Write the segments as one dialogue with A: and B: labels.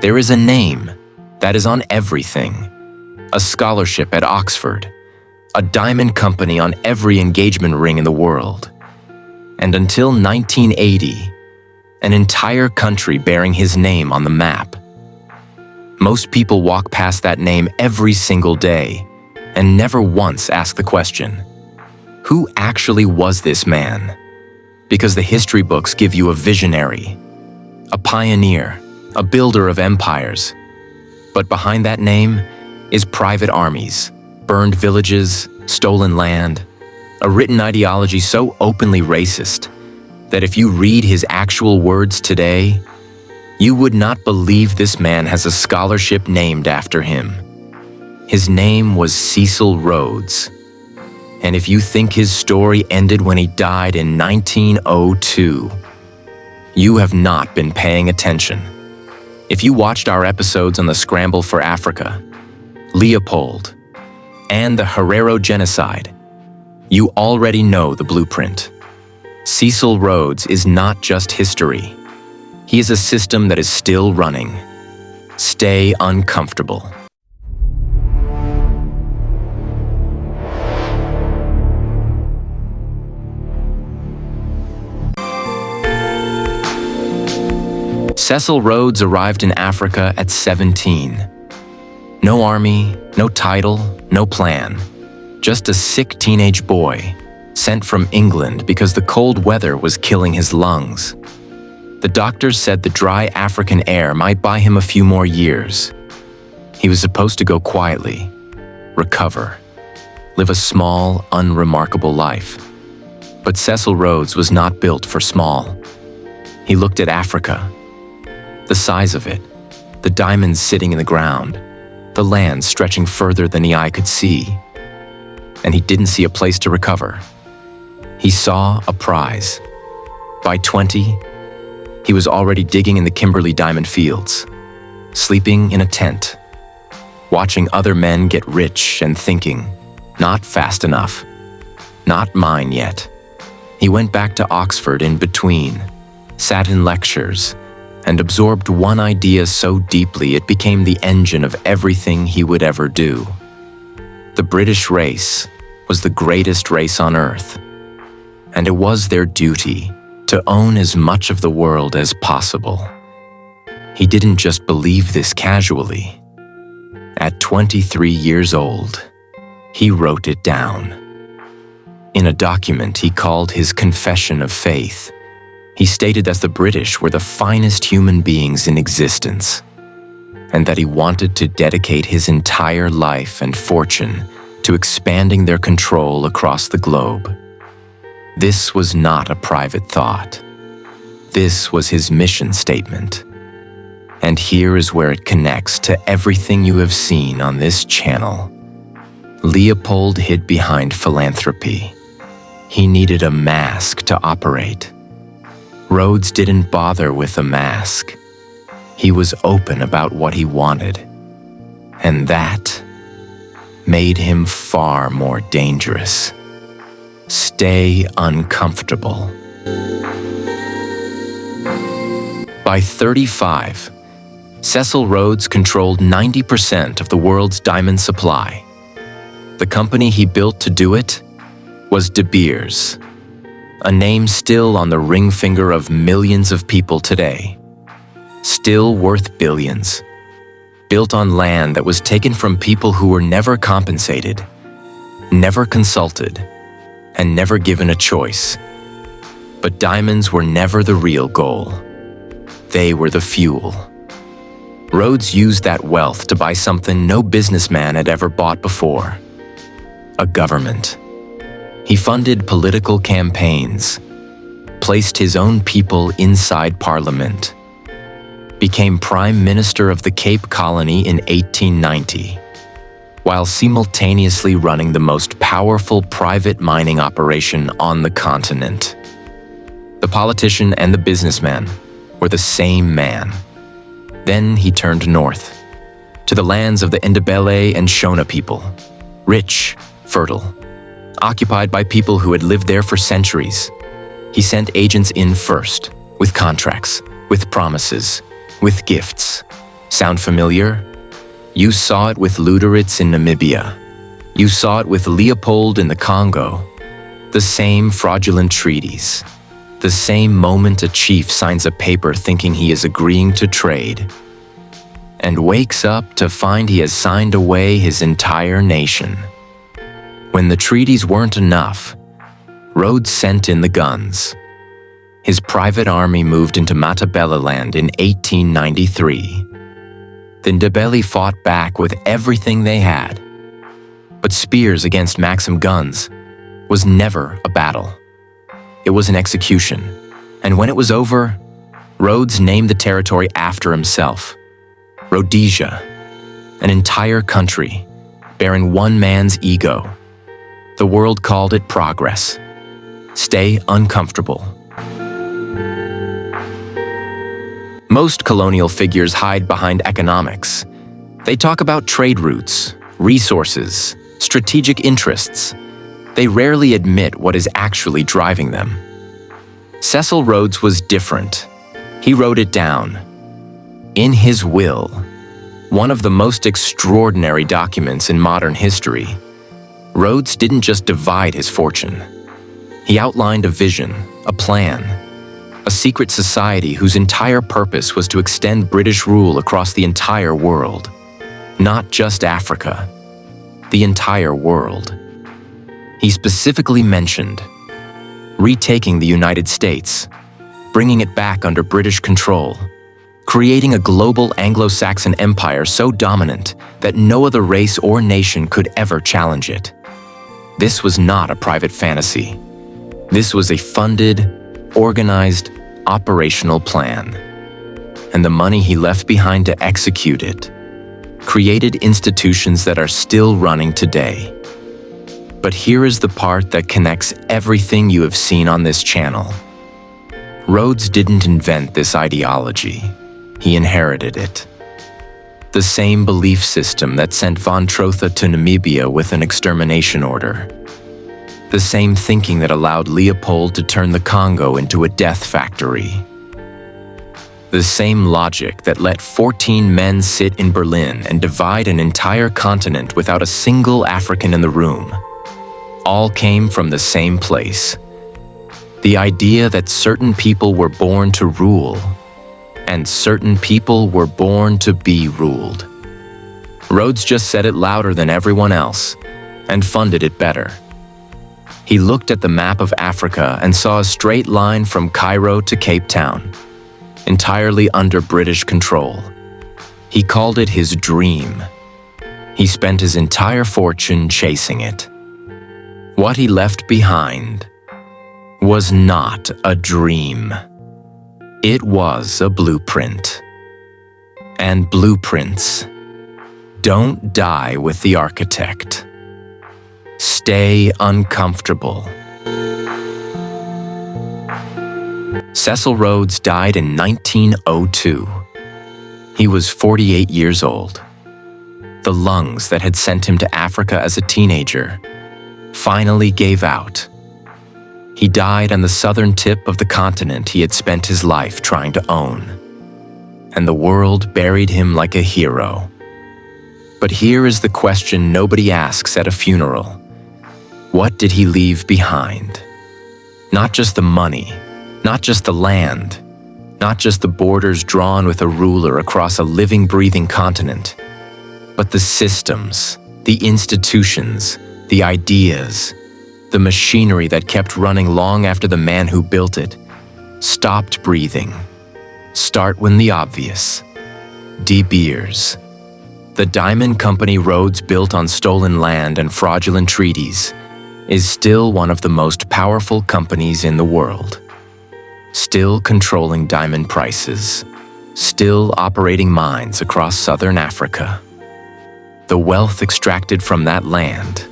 A: There is a name that is on everything. A scholarship at Oxford. A diamond company on every engagement ring in the world. And until 1980, an entire country bearing his name on the map. Most people walk past that name every single day and never once ask the question, who actually was this man? Because the history books give you a visionary, a pioneer, a builder of empires. But behind that name is private armies, burned villages, stolen land, a written ideology so openly racist that if you read his actual words today, you would not believe this man has a scholarship named after him. His name was Cecil Rhodes. And if you think his story ended when he died in 1902, you have not been paying attention. If you watched our episodes on the Scramble for Africa, Leopold, and the Herero Genocide, you already know the blueprint. Cecil Rhodes is not just history. He is a system that is still running. Stay uncomfortable. Cecil Rhodes arrived in Africa at 17. No army, no title, no plan. Just a sick teenage boy, sent from England because the cold weather was killing his lungs. The doctors said the dry African air might buy him a few more years. He was supposed to go quietly, recover, live a small, unremarkable life. But Cecil Rhodes was not built for small. He looked at Africa, the size of it, the diamonds sitting in the ground, the land stretching further than the eye could see. And he didn't see a place to recover. He saw a prize. By 20, he was already digging in the Kimberley diamond fields, sleeping in a tent, watching other men get rich and thinking, not fast enough, not mine yet. He went back to Oxford in between, sat in lectures, and absorbed one idea so deeply it became the engine of everything he would ever do. The British race was the greatest race on earth, and it was their duty to own as much of the world as possible. He didn't just believe this casually. At 23 years old, he wrote it down. In a document he called his Confession of Faith, he stated that the British were the finest human beings in existence, and that he wanted to dedicate his entire life and fortune to expanding their control across the globe. This was not a private thought. This was his mission statement. And here is where it connects to everything you have seen on this channel. Leopold hid behind philanthropy. He needed a mask to operate. Rhodes didn't bother with a mask. He was open about what he wanted. And that made him far more dangerous. Stay uncomfortable. By 35, Cecil Rhodes controlled 90% of the world's diamond supply. The company he built to do it was De Beers, a name still on the ring finger of millions of people today. Still worth billions. Built on land that was taken from people who were never compensated, never consulted, and never given a choice. But diamonds were never the real goal. They were the fuel. Rhodes used that wealth to buy something no businessman had ever bought before: a government. He funded political campaigns, placed his own people inside Parliament, became Prime Minister of the Cape Colony in 1890, while simultaneously running the most powerful private mining operation on the continent. The politician and the businessman were the same man. Then he turned north, to the lands of the Ndebele and Shona people, rich, fertile, occupied by people who had lived there for centuries. He sent agents in first, with contracts, with promises, with gifts, Sound familiar? You saw it with Lutherits in Namibia. You saw it with Leopold in the Congo. The same fraudulent treaties. The same moment a chief signs a paper thinking he is agreeing to trade, and wakes up to find he has signed away his entire nation. When the treaties weren't enough, Rhodes sent in the guns. His private army moved into Matabeleland in 1893. The Ndebele fought back with everything they had. But spears against Maxim guns was never a battle. It was an execution. And when it was over, Rhodes named the territory after himself. Rhodesia, an entire country, bearing one man's ego. The world called it progress. Stay uncomfortable. Most colonial figures hide behind economics. They talk about trade routes, resources, strategic interests. They rarely admit what is actually driving them. Cecil Rhodes was different. He wrote it down. In his will, one of the most extraordinary documents in modern history, Rhodes didn't just divide his fortune. He outlined a vision, a plan, a secret society whose entire purpose was to extend British rule across the entire world. Not just Africa, the entire world. He specifically mentioned retaking the United States, bringing it back under British control, creating a global Anglo-Saxon empire so dominant that no other race or nation could ever challenge it. This was not a private fantasy. This was a funded, organized, operational plan. And the money he left behind to execute it created institutions that are still running today. But here is the part that connects everything you have seen on this channel. Rhodes didn't invent this ideology. He inherited it. The same belief system that sent von Trotha to Namibia with an extermination order. The same thinking that allowed Leopold to turn the Congo into a death factory. The same logic that let 14 men sit in Berlin and divide an entire continent without a single African in the room. All came from the same place. The idea that certain people were born to rule, and certain people were born to be ruled. Rhodes just said it louder than everyone else, and funded it better. He looked at the map of Africa and saw a straight line from Cairo to Cape Town, entirely under British control. He called it his dream. He spent his entire fortune chasing it. What he left behind was not a dream. It was a blueprint. And blueprints don't die with the architect. Stay uncomfortable. Cecil Rhodes died in 1902. He was 48 years old. The lungs that had sent him to Africa as a teenager finally gave out. He died on the southern tip of the continent he had spent his life trying to own. And the world buried him like a hero. But here is the question nobody asks at a funeral. What did he leave behind? Not just the money, not just the land, not just the borders drawn with a ruler across a living, breathing continent, but the systems, the institutions, the ideas, the machinery that kept running long after the man who built it stopped breathing. Start when the obvious. De Beers. The diamond company Rhodes built on stolen land and fraudulent treaties is still one of the most powerful companies in the world. Still controlling diamond prices. Still operating mines across southern Africa. The wealth extracted from that land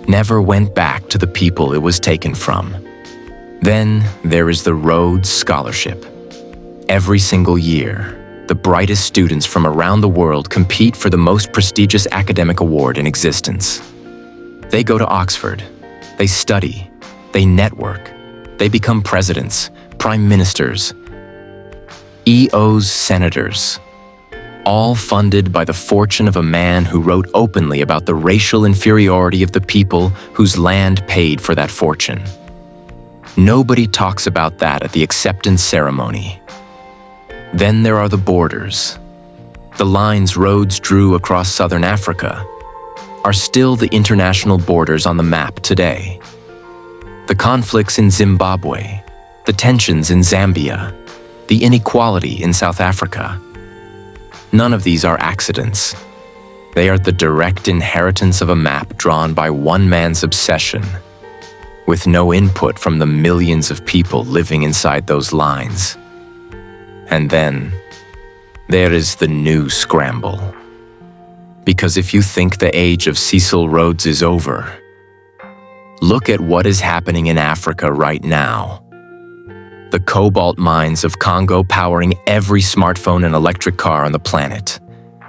A: never went back to the people it was taken from. Then there is the Rhodes Scholarship. Every single year, the brightest students from around the world compete for the most prestigious academic award in existence. They go to Oxford. They study. They network. They become presidents, prime ministers, EOs, senators. all funded by the fortune of a man who wrote openly about the racial inferiority of the people whose land paid for that fortune. Nobody talks about that at the acceptance ceremony. Then there are the borders. The lines Rhodes drew across southern Africa are still the international borders on the map today. The conflicts in Zimbabwe, the tensions in Zambia, the inequality in South Africa. None of these are accidents. They are the direct inheritance of a map drawn by one man's obsession, with no input from the millions of people living inside those lines. And then, there is the new Scramble. Because if you think the age of Cecil Rhodes is over, look at what is happening in Africa right now. The cobalt mines of Congo powering every smartphone and electric car on the planet.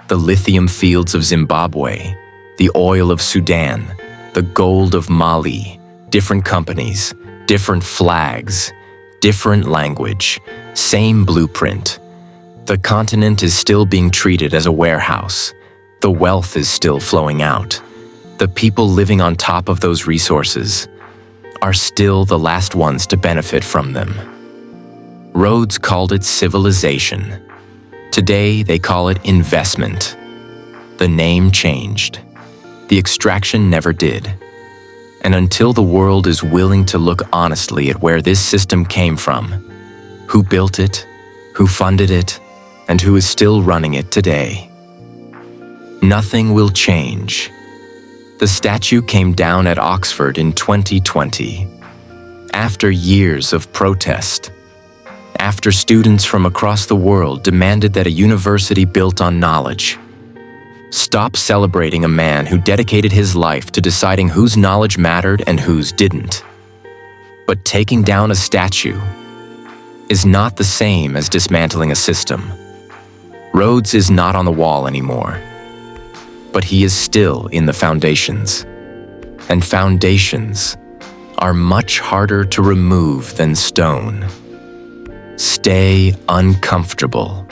A: The lithium fields of Zimbabwe. The oil of Sudan. The gold of Mali. Different companies. Different flags. Different language. Same blueprint. The continent is still being treated as a warehouse. The wealth is still flowing out. The people living on top of those resources are still the last ones to benefit from them. Rhodes called it civilization. Today, they call it investment. The name changed. The extraction never did. And until the world is willing to look honestly at where this system came from, who built it, who funded it, and who is still running it today, nothing will change. The statue came down at Oxford in 2020, after years of protest. After students from across the world demanded that a university built on knowledge. Stop celebrating a man who dedicated his life to deciding whose knowledge mattered and whose didn't. But taking down a statue is not the same as dismantling a system. Rhodes is not on the wall anymore, but he is still in the foundations. And foundations are much harder to remove than stone. Stay uncomfortable.